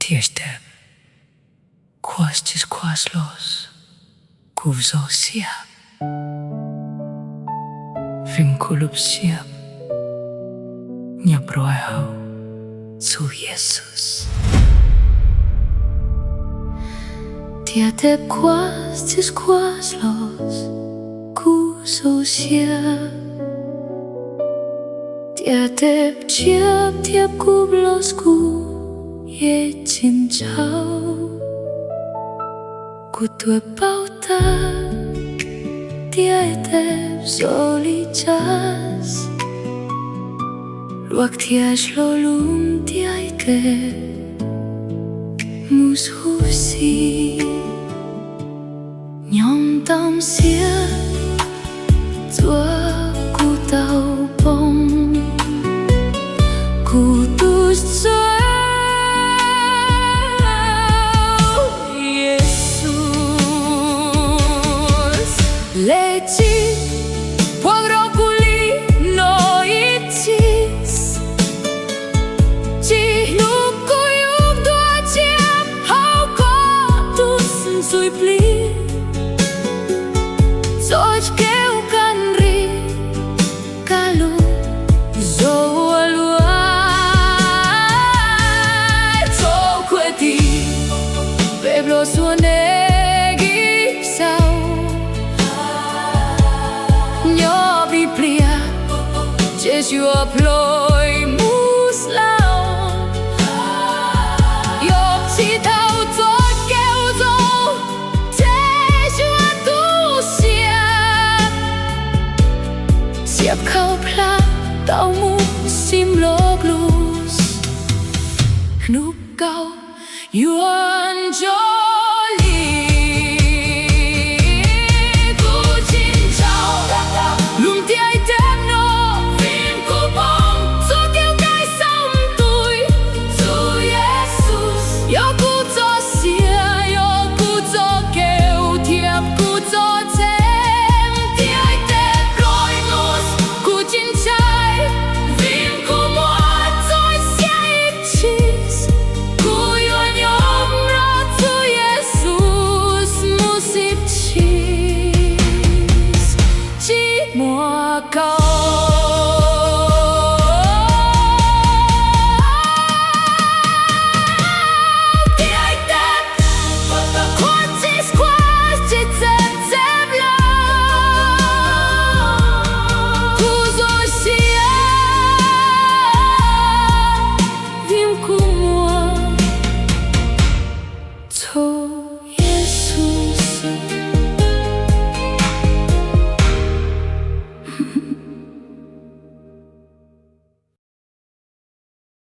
Tieștem, coastes coaslos, cuvzosia, vinkulupsia, nyaproahau, zu Jesus. Tietem coastes coaslos, cuvzosia, tietem tiep cublos cu e cincau, cu tue pauta, tietem solichas, luak tiash lo lum tiaite, mus hufsi, nyom tam sia, tua ku tau pong, ku tus Leci pogrokuli no itis, ci lukuyuk dua ciap hau kotus sui pli, soch keu kanri kalu zo aluai, zo kweti beblo suone. Jesu ploi mus lao, yo si tao to kêu zo, Jesu tu siap, siap kau pla tao mu sim log lus, nup kau yuan jo. Oh